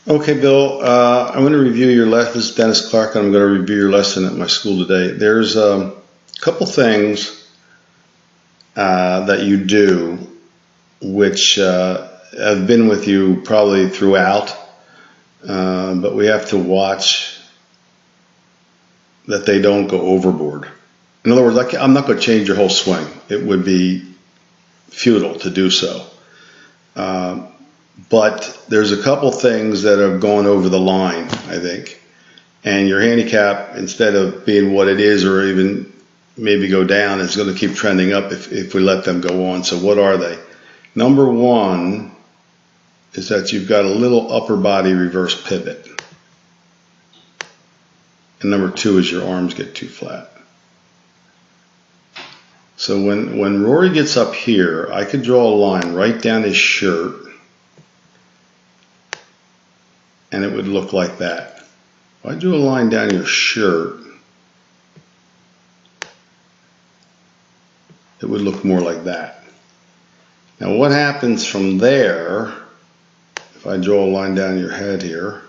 Okay, Bill, I'm going to review your lesson. This is Dennis Clark, and I'm going to review your lesson at my school today. There's a couple things that you do which have been with you probably throughout, but we have to watch that they don't go overboard. In other words, I'm not going to change your whole swing. It would be futile to do so. But there's a couple things that have gone over the line, I think. And your handicap, instead of being what it is or even maybe go down, is going to keep trending up if we let them go on. So what are they? Number one is that you've got a little upper body reverse pivot. And number two is your arms get too flat. So when Rory gets up here, I could draw a line right down his shirt, and it would look like that. If I drew a line down your shirt, it would look more like that. Now what happens from there, if I draw a line down your head here,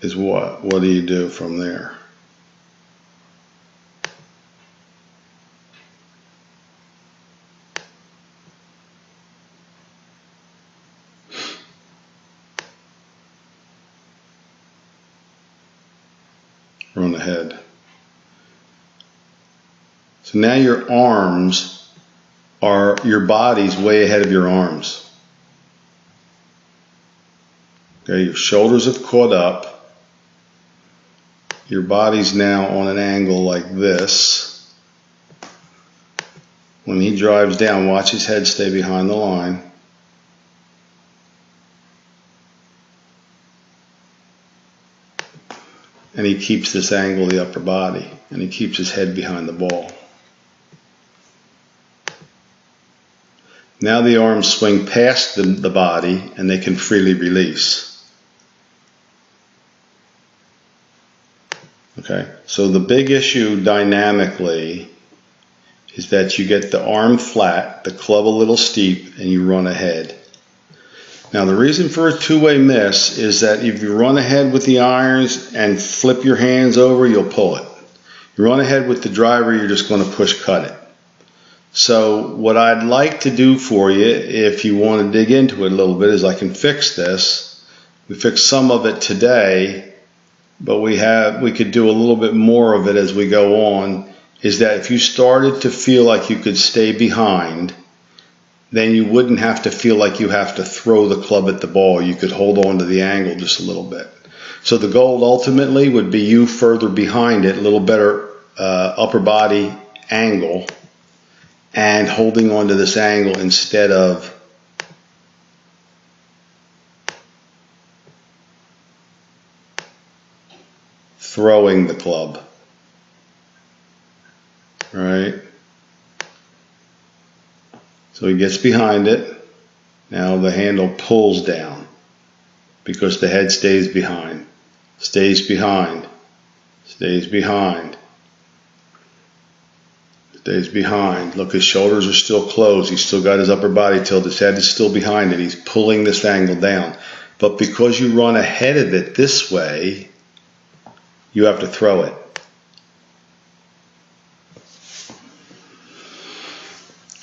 is what? What do you do from there? On the head. So now your arms are, your body's way ahead of your arms. Okay, your shoulders have caught up. Your body's now on an angle like this. When he drives down, watch his head stay behind the line. And he keeps this angle of the upper body, and he keeps his head behind the ball. Now the arms swing past the body, and they can freely release. Okay, so the big issue dynamically is that you get the arm flat, the club a little steep, and you run ahead. Now the reason for a two-way miss is that if you run ahead with the irons and flip your hands over, you'll pull it. You run ahead with the driver, you're just going to push cut it. So what I'd like to do for you, if you want to dig into it a little bit, is I can fix this. We fixed some of it today, but we could do a little bit more of it as we go on, is that if you started to feel like you could stay behind, then you wouldn't have to feel like you have to throw the club at the ball. You could hold on to the angle just a little bit. So the goal ultimately would be you further behind it, a little better upper body angle, and holding on to this angle instead of throwing the club. All right? So he gets behind it. Now the handle pulls down because the head stays behind, stays behind, stays behind, stays behind. Look, his shoulders are still closed. He's still got his upper body tilted. His head is still behind it. He's pulling this angle down. But because you run ahead of it this way, you have to throw it.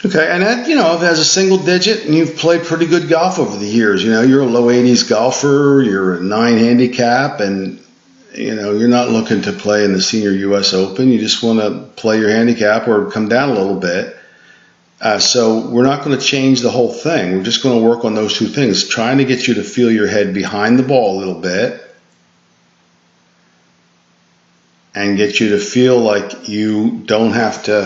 Okay, and that, as a single digit, and you've played pretty good golf over the years. You're a low 80s golfer, you're a 9 handicap, and, you're not looking to play in the Senior US Open. You just want to play your handicap or come down a little bit. So we're not going to change the whole thing. We're just going to work on those two things, trying to get you to feel your head behind the ball a little bit and get you to feel like you don't have to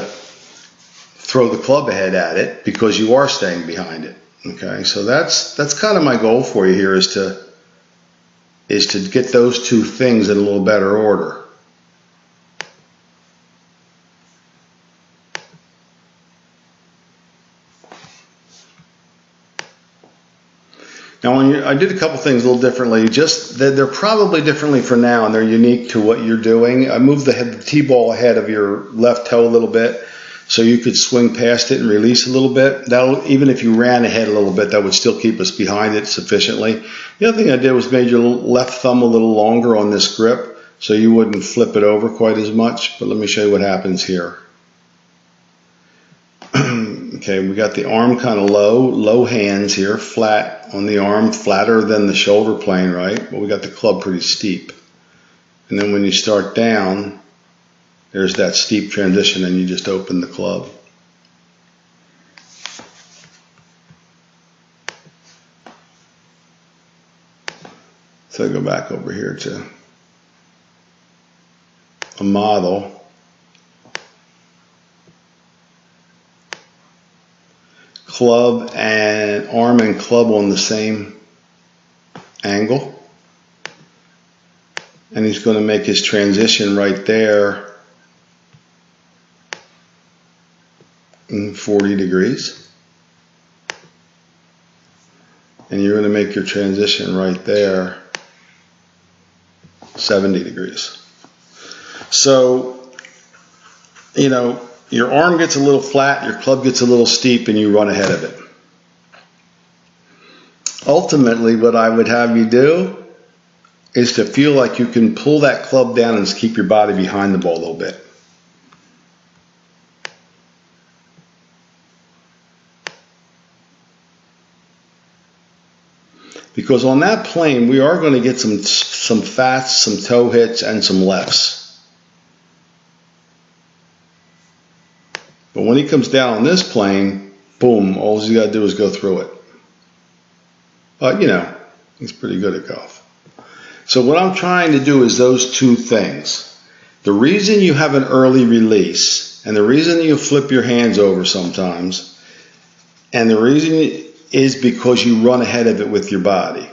throw the club ahead at it because you are staying behind it. Okay, so that's kind of my goal for you here, is to get those two things in a little better order. Now, I did a couple things a little differently. Just that they're probably differently for now, and they're unique to what you're doing. I moved the tee ball ahead of your left toe a little bit. So you could swing past it and release a little bit. That'll, even if you ran ahead a little bit, that would still keep us behind it sufficiently. The other thing I did was made your left thumb a little longer on this grip so you wouldn't flip it over quite as much. But let me show you what happens here. Okay, we got the arm kind of low hands here, flat on the arm, flatter than the shoulder plane, right? But we got the club pretty steep. And then when you start down, there's that steep transition and you just open the club. So I go back over here to a model. Club and arm and club on the same angle. And he's going to make his transition right there in 40 degrees. And you're going to make your transition right there 70 degrees. So, you know, your arm gets a little flat, your club gets a little steep, and you run ahead of it. Ultimately, what I would have you do is to feel like you can pull that club down and just keep your body behind the ball a little bit. Because on that plane, we are going to get some fats, some toe hits, and some lefts. But when he comes down on this plane, boom, all you got to do is go through it. But, you know, he's pretty good at golf. So what I'm trying to do is those two things. The reason you have an early release, and the reason you flip your hands over sometimes, and the reason is because you run ahead of it with your body.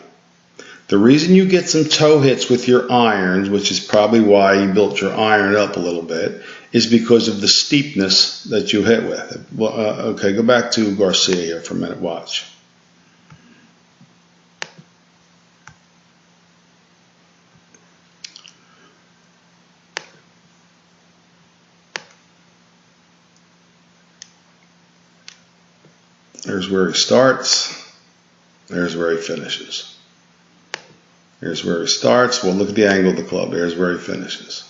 The reason you get some toe hits with your irons, which is probably why you built your iron up a little bit, is because of the steepness that you hit with. Well, okay, go back to Garcia here for a minute. Watch. There's where he starts. There's where he finishes. Here's where he starts. Well, look at the angle of the club. There's where he finishes.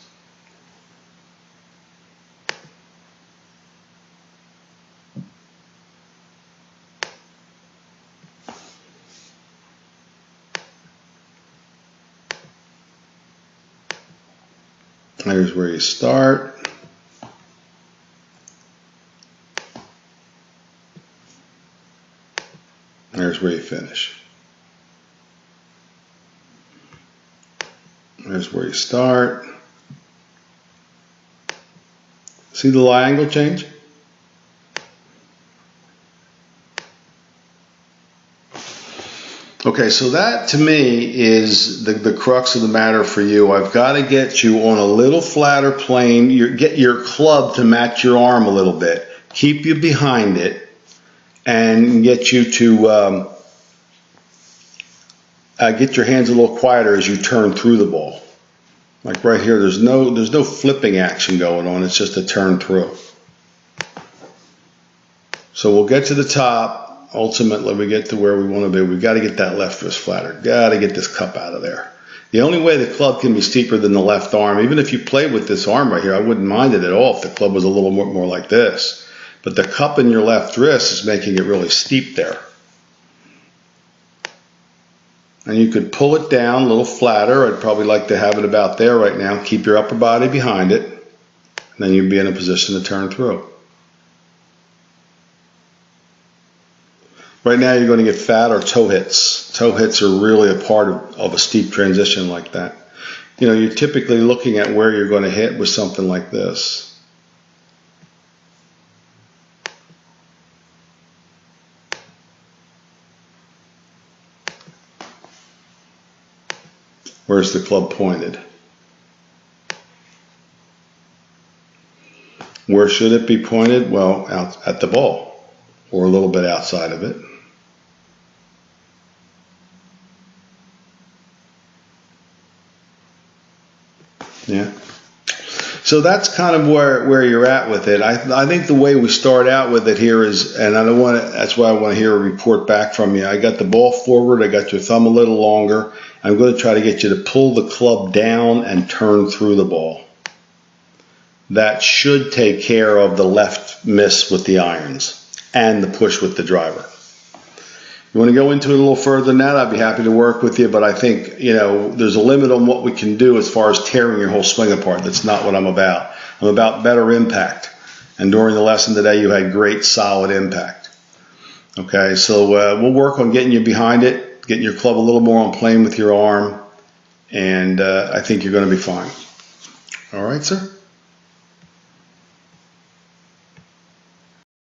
There's where you start. There's where you finish. There's where you start. See the lie angle change? Okay, so that to me is the crux of the matter for you. I've got to get you on a little flatter plane. Get your club to match your arm a little bit. Keep you behind it and get you to get your hands a little quieter as you turn through the ball. Like right here, there's no flipping action going on. It's just a turn through. So we'll get to the top. Ultimately, we get to where we want to be. We've got to get that left wrist flatter. Got to get this cup out of there. The only way the club can be steeper than the left arm, even if you play with this arm right here, I wouldn't mind it at all if the club was a little more like this. But the cup in your left wrist is making it really steep there. And you could pull it down a little flatter. I'd probably like to have it about there right now. Keep your upper body behind it. And then you'd be in a position to turn through. Right now you're going to get fat or toe hits. Toe hits are really a part of a steep transition like that. You know, you're typically looking at where you're going to hit with something like this. Where's the club pointed? Where should it be pointed? Well, out at the ball or a little bit outside of it. Yeah. So that's kind of where you're at with it. I think the way we start out with it here is, and I don't want to, that's why I want to hear a report back from you. I got the ball forward, I got your thumb a little longer. I'm going to try to get you to pull the club down and turn through the ball. That should take care of the left miss with the irons and the push with the driver. You want to go into it a little further than that, I'd be happy to work with you, but I think, there's a limit on what we can do as far as tearing your whole swing apart. That's not what I'm about. I'm about better impact. And during the lesson today, you had great, solid impact. Okay, so we'll work on getting you behind it, getting your club a little more on plane with your arm, and I think you're going to be fine. All right, sir?